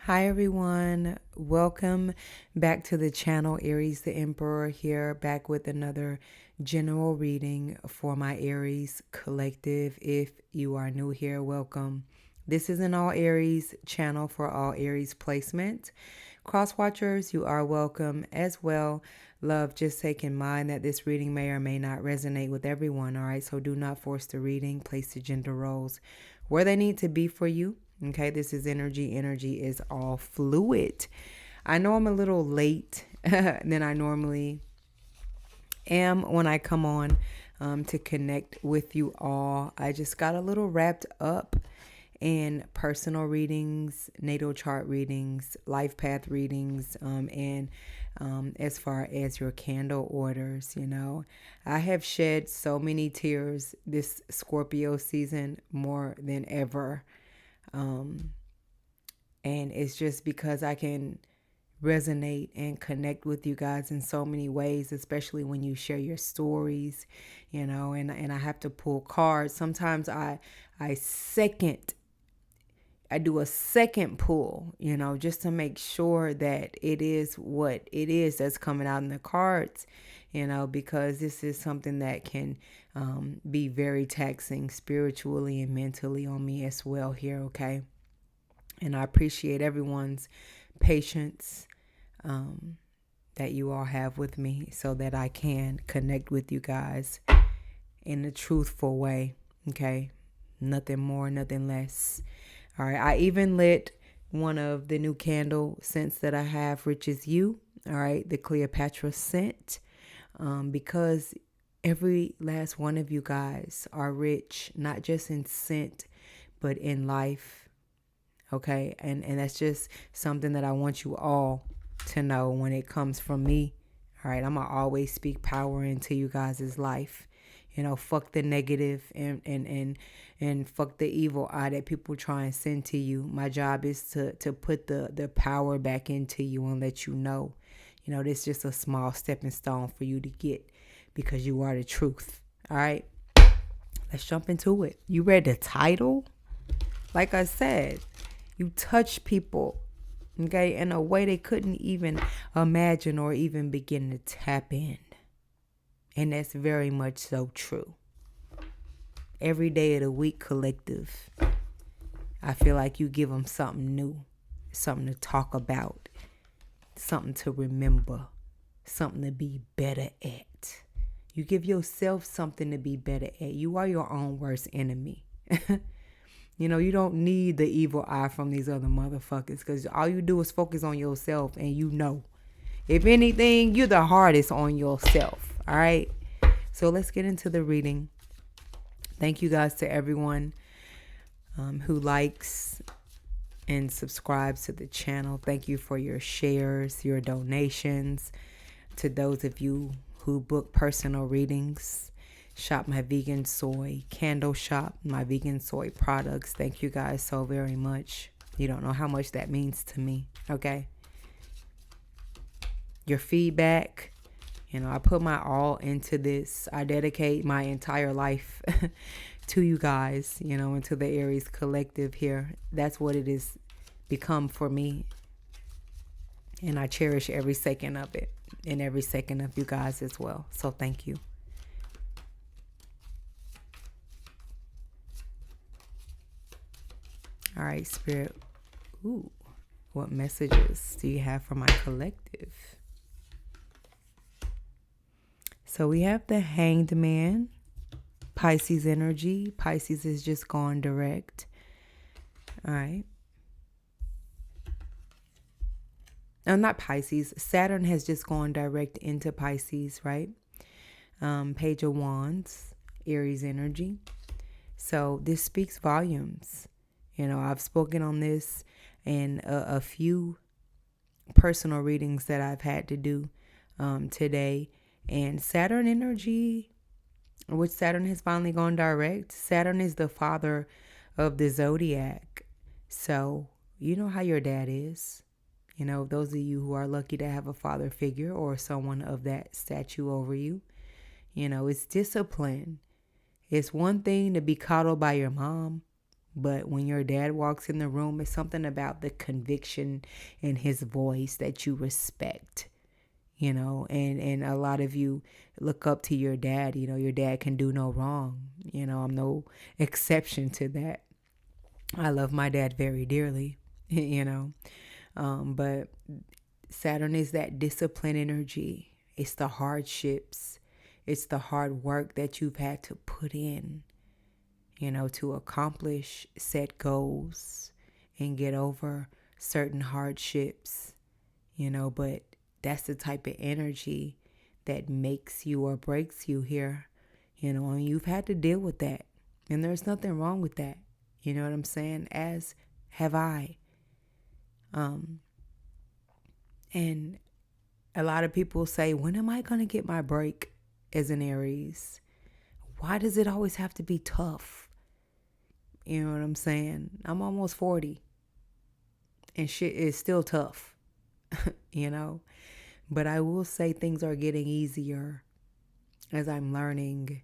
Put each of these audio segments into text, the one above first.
Hi everyone, welcome back to the channel. Aries the Emperor here, back with another general reading for my Aries collective. If you are new here, welcome. This is an all Aries channel for all Aries placement. Cross watchers, you are welcome as well. Love, just take in mind that this reading may or may not resonate with everyone, all right? So do not force the reading. Place the gender roles where they need to be for you. Okay, this is energy. Energy is all fluid. I know I'm a little late than I normally am when I come on to connect with you all. I just got a little wrapped up in personal readings, natal chart readings, life path readings, and as far as your candle orders, I have shed so many tears this Scorpio season, more than ever. And it's just because I can resonate and connect with you guys in so many ways, especially when you share your stories, and I have to pull cards. Sometimes I do a second pull, just to make sure that it is what it is that's coming out in the cards, because this is something that can be very taxing spiritually and mentally on me as well here, okay? And I appreciate everyone's patience that you all have with me so that I can connect with you guys in a truthful way, okay? Nothing more, nothing less. All right, I even lit one of the new candle scents that I have, which is you, all right, the Cleopatra scent, because every last one of you guys are rich, not just in scent, but in life. Okay, and that's just something that I want you all to know when it comes from me. All right, I'm gonna always speak power into you guys' life. Fuck the negative and fuck the evil eye that people try and send to you. My job is to put the power back into you and let you know, this is just a small stepping stone for you to get, because you are the truth. All right, let's jump into it. You read the title? Like I said, you touch people, okay, in a way they couldn't even imagine or even begin to tap in. And that's very much so true. Every day of the week, collective, I feel like you give them something new, something to talk about, something to remember, something to be better at. You give yourself something to be better at. You are your own worst enemy. You don't need the evil eye from these other motherfuckers, because all you do is focus on yourself, and if anything, you're the hardest on yourself. All right. So let's get into the reading. Thank you guys to everyone who likes and subscribes to the channel. Thank you for your shares, your donations. To those of you who book personal readings, shop my vegan soy candle shop, my vegan soy products. Thank you guys so very much. You don't know how much that means to me, okay? Your feedback, I put my all into this. I dedicate my entire life to you guys, and to the Aries collective here. That's what it has become for me. And I cherish every second of it and every second of you guys as well. So thank you. All right, Spirit. Ooh, what messages do you have for my collective? So we have the Hanged Man, Pisces energy. Pisces is just gone direct. All right. No, not Pisces. Saturn has just gone direct into Pisces, right? Page of Wands, Aries energy. So this speaks volumes. I've spoken on this in a few personal readings that I've had to do today. And Saturn energy, which Saturn has finally gone direct. Saturn is the father of the ZODIAC. So you know how your dad is. Those of you who are lucky to have a father figure or someone of that statue over you. It's discipline. It's one thing to be coddled by your mom, But when your dad walks in the room, it's something about the conviction in his voice that you respect, and a lot of you look up to your dad. Your dad can do no wrong. I'm no exception to that. I love my dad very dearly, but Saturn is that discipline energy. It's the hardships. It's the hard work that you've had to put in, to accomplish set goals and get over certain hardships, but that's the type of energy that makes you or breaks you here, and you've had to deal with that. And there's nothing wrong with that. You know what I'm saying? As have I. And a lot of people say, when am I going to get my break as an Aries? Why does it always have to be tough? You know what I'm saying? I'm almost 40 and shit is still tough, But I will say things are getting easier as I'm learning.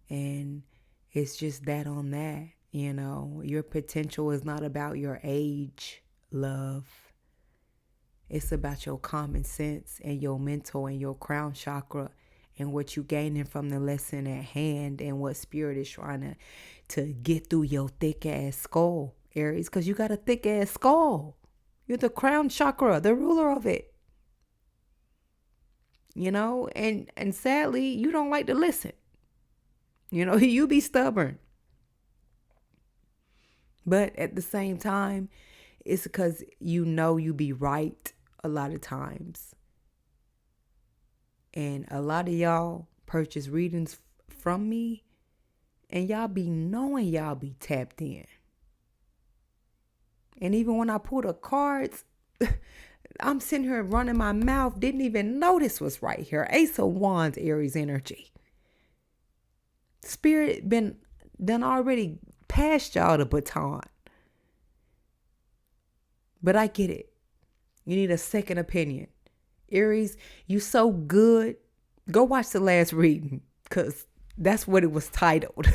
And it's just that on that, Your potential is not about your age, love. It's about your common sense and your mental and your crown chakra and what you gaining from the lesson at hand and what spirit is trying to get through your thick ass skull, Aries, because you got a thick ass skull. You're the crown chakra, the ruler of it. And sadly, you don't like to listen. You be stubborn. But at the same time, it's because you be right a lot of times. And a lot of y'all purchase readings from me, and y'all be knowing y'all be tapped in. And even when I pull the cards, I'm sitting here running my mouth, didn't even notice what's right here. Ace of Wands, Aries energy. Spirit been done already passed y'all the baton. But I get it. You need a second opinion. Aries, you so good. Go watch the last reading, because that's what it was titled.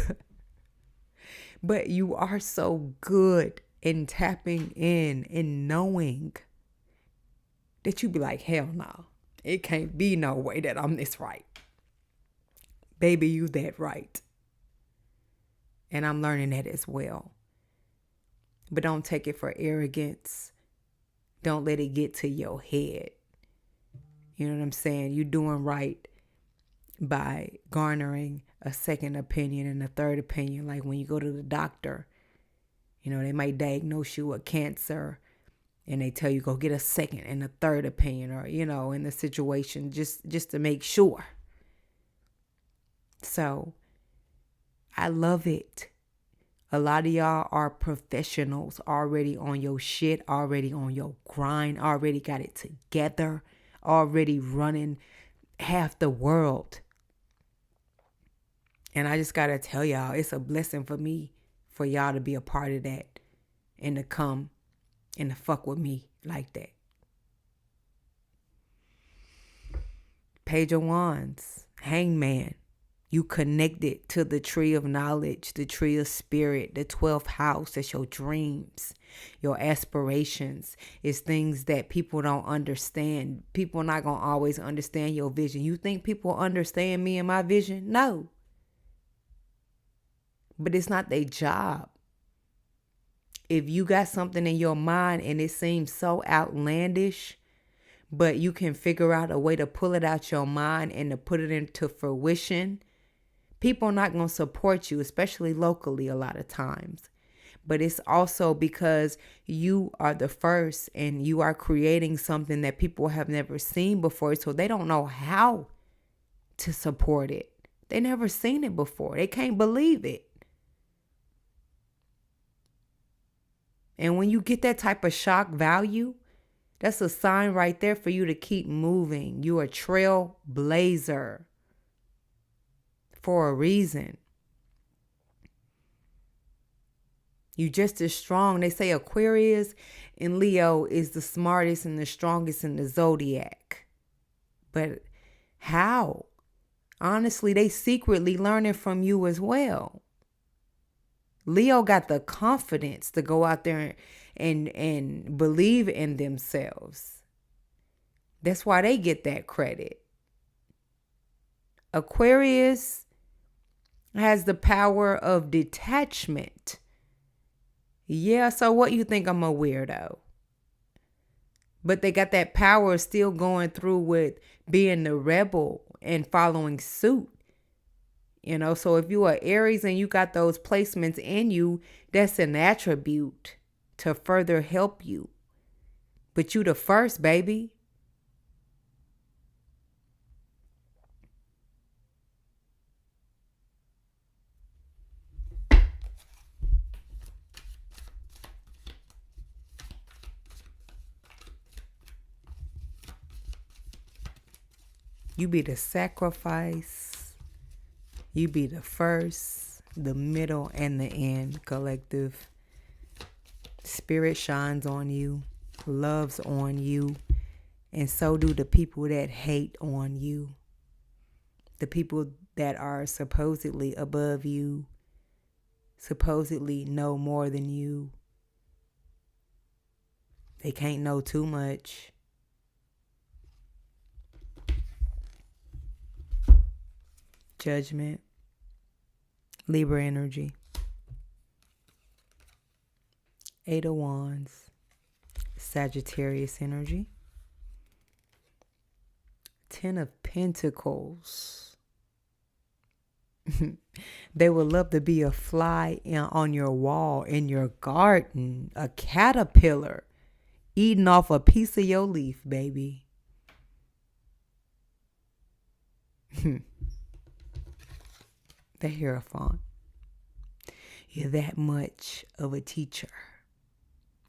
But you are so good in tapping in and knowing that you be like, hell no. It can't be no way that I'm this right. Baby, you that right. And I'm learning that as well. But don't take it for arrogance. Don't let it get to your head. You know what I'm saying? You're doing right by garnering a second opinion and a third opinion. Like when you go to the doctor, they might diagnose you with cancer and they tell you go get a second and a third opinion, or, in the situation, just to make sure. So I love it. A lot of y'all are professionals, already on your shit, already on your grind, already got it together, already running half the world. And I just got to tell y'all, it's a blessing for me, for y'all to be a part of that and to come and to fuck with me like that. Page of Wands, Hangman. You connected to the tree of knowledge, the tree of spirit, the 12th house. That's your dreams, your aspirations. It's things that people don't understand. People are not going to always understand your vision. You think people understand me and my vision? No. But it's not their job. If you got something in your mind and it seems so outlandish, but you can figure out a way to pull it out your mind and to put it into fruition, people are not going to support you, especially locally a lot of times. But it's also because you are the first and you are creating something that people have never seen before. So they don't know how to support it. They never seen it before. They can't believe it. And when you get that type of shock value, that's a sign right there for you to keep moving. You're a trailblazer for a reason. You just as strong. They say Aquarius and Leo is the smartest and the strongest in the zodiac. But how? Honestly, they secretly learning from you as well. Leo got the confidence to go out there and believe in themselves. That's why they get that credit. Aquarius has the power of detachment. Yeah, so what, you think I'm a weirdo? But they got that power still going through with being the rebel and following suit. You know, so if you are Aries and you got those placements in you, that's an attribute to further help you. But you the first, baby. You be the sacrifice. You be the first, the middle, and the end, collective. Spirit shines on you, loves on you, and so do the people that hate on you. The people that are supposedly above you, supposedly know more than you. They can't know too much. Judgment. Libra energy. 8 of Wands. Sagittarius energy. 10 of Pentacles. They would love to be a fly on your wall in your garden. A caterpillar eating off a piece of your leaf, baby. The Hierophant. You're that much of a teacher.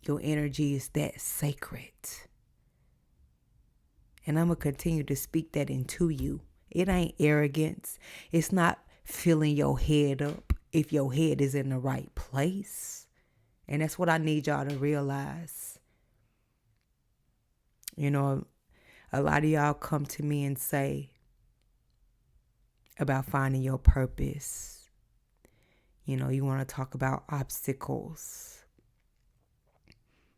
Your energy is that sacred. And I'm going to continue to speak that into you. It ain't arrogance. It's not filling your head up if your head is in the right place. And that's what I need y'all to realize. You know, a lot of y'all come to me and say about finding your purpose. You know, you want to talk about obstacles.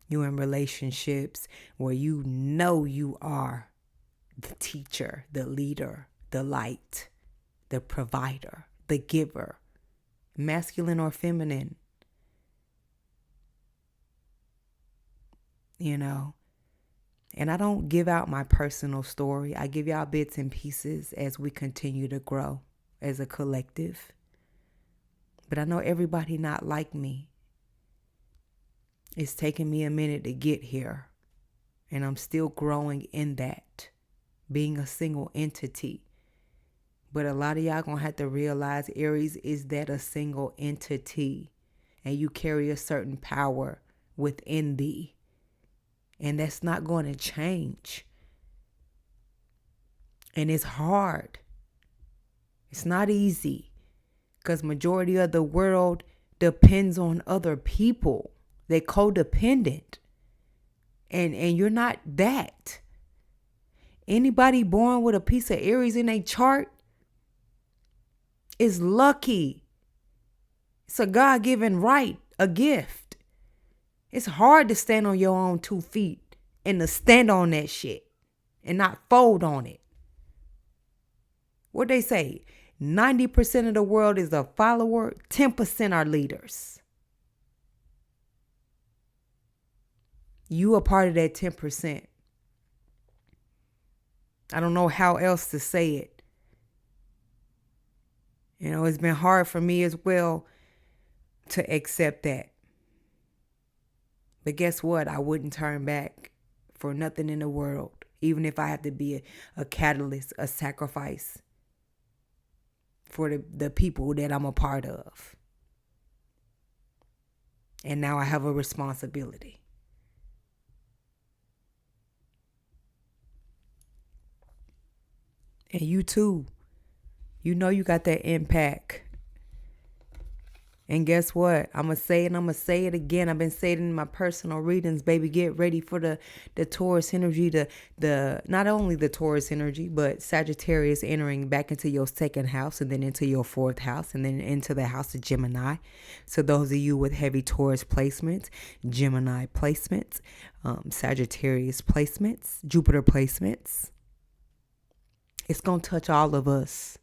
You in relationships where you know you are the teacher, the leader, the light, the provider, the giver, masculine or feminine. You know, and I don't give out my personal story. I give y'all bits and pieces as we continue to grow as a collective. But I know everybody not like me. It's taken me a minute to get here. And I'm still growing in that. Being a single entity. But a lot of y'all gonna have to realize Aries is that a single entity. And you carry a certain power within thee. And that's not going to change. And it's hard. It's not easy. Because majority of the world depends on other people. They're codependent. And you're not that. Anybody born with a piece of Aries in their chart is lucky. It's a God-given right, a gift. It's hard to stand on your own 2 feet and to stand on that shit and not fold on it. What they say, 90% of the world is a follower, 10% are leaders. You are part of that 10%. I don't know how else to say it. You know, it's been hard for me as well to accept that. But guess what? I wouldn't turn back for nothing in the world. Even if I have to be a catalyst, a sacrifice for the people that I'm a part of. And now I have a responsibility. And you too. You know you got that impact. And guess what? I'm going to say it. I'm going to say it again. I've been saying it in my personal readings, baby. Get ready for the Taurus energy, the not only the Taurus energy, but Sagittarius entering back into your second house and then into your fourth house and then into the house of Gemini. So those of you with heavy Taurus placements, Gemini placements, Sagittarius placements, Jupiter placements, it's going to touch all of us.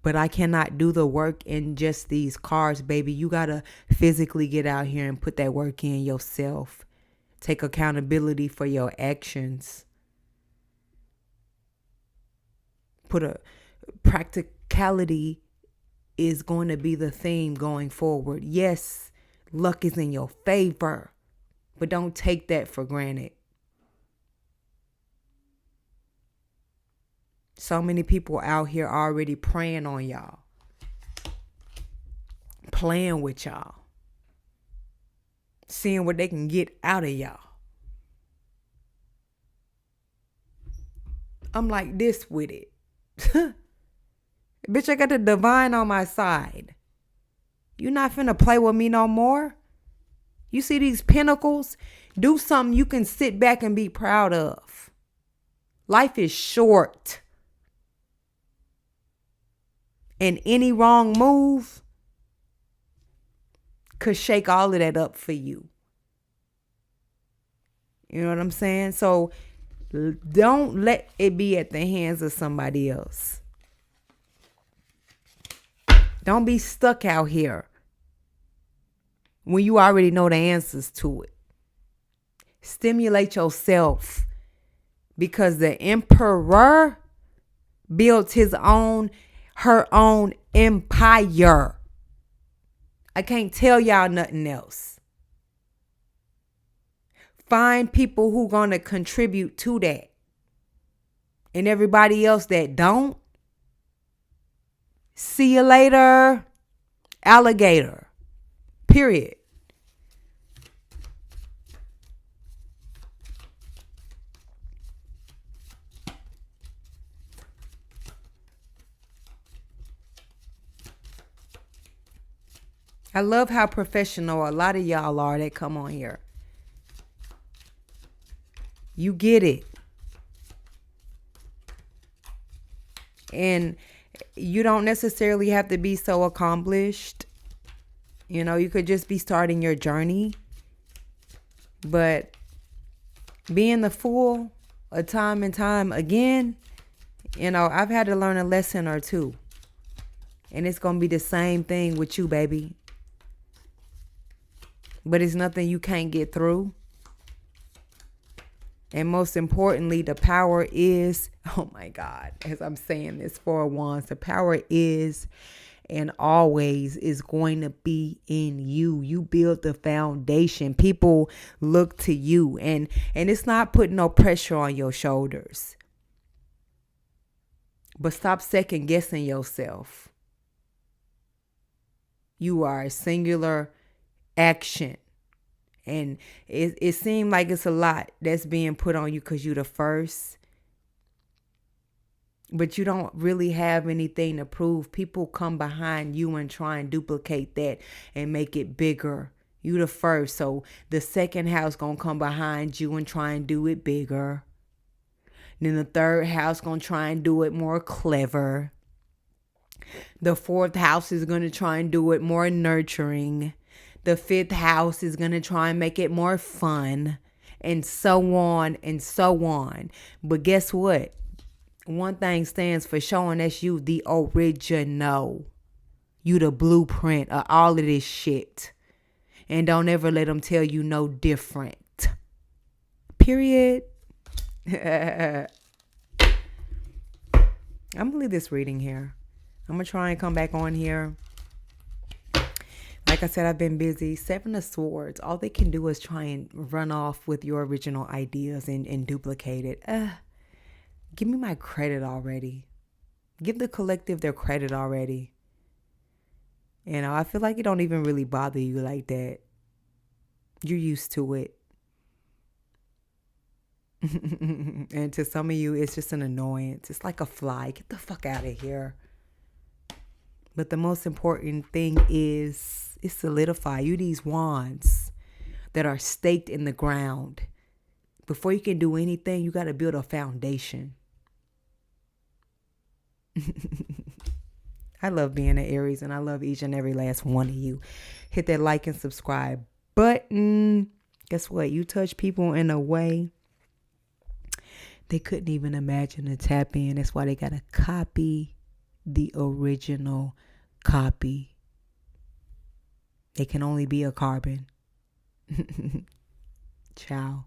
But I cannot do the work in just these cards, baby. You got to physically get out here and put that work in yourself. Take accountability for your actions. Practicality is going to be the theme going forward. Yes, luck is in your favor, but don't take that for granted. So many people out here already preying on y'all, playing with y'all, seeing what they can get out of y'all. I'm like this with it. Bitch, I got the divine on my side. You not finna play with me no more. You see these pinnacles? Do something you can sit back and be proud of. Life is short. And any wrong move could shake all of that up for you. You know what I'm saying? So don't let it be at the hands of somebody else. Don't be stuck out here when you already know the answers to it. Stimulate yourself, because the emperor built her own empire. I can't tell y'all nothing else. Find people who gonna contribute to that. And everybody else that don't, see you later, alligator. Period. I love how professional a lot of y'all are that come on here. You get it. And you don't necessarily have to be so accomplished. You know, you could just be starting your journey. But being the fool a time and time again, you know, I've had to learn a lesson or two. And it's going to be the same thing with you, baby. But it's nothing you can't get through. And most importantly, the power is, oh my God, as I'm saying this, 4 of Wands, the power is and always is going to be in you. You build the foundation. People look to you, and it's not putting no pressure on your shoulders. But stop second guessing yourself. You are a singular action. And it seemed like it's a lot that's being put on you because you're the first. But you don't really have anything to prove. People come behind you and try and duplicate that and make it bigger. You the first. So the second house going to come behind you and try and do it bigger. Then the third house going to try and do it more clever. The fourth house is going to try and do it more nurturing. The fifth house is going to try and make it more fun, and so on and so on. But guess what? One thing stands for showing, that's you, the original. You the blueprint of all of this shit. And don't ever let them tell you no different. Period. I'm going to leave this reading here. I'm going to try and come back on here. Like I said, I've been busy. 7 of Swords. All they can do is try and run off with your original ideas and duplicate it. Give me my credit already. Give the collective their credit already. You know, I feel like it don't even really bother you like that. You're used to it. And to some of you, it's just an annoyance. It's like a fly. Get the fuck out of here. But the most important thing is solidify. You these wands that are staked in the ground. Before you can do anything, you got to build a foundation. I love being an Aries, and I love each and every last one of you. Hit that like and subscribe button. Guess what? You touch people in a way they couldn't even imagine to tap in. That's why they got to copy the original copy. They can only be a carbon. Ciao.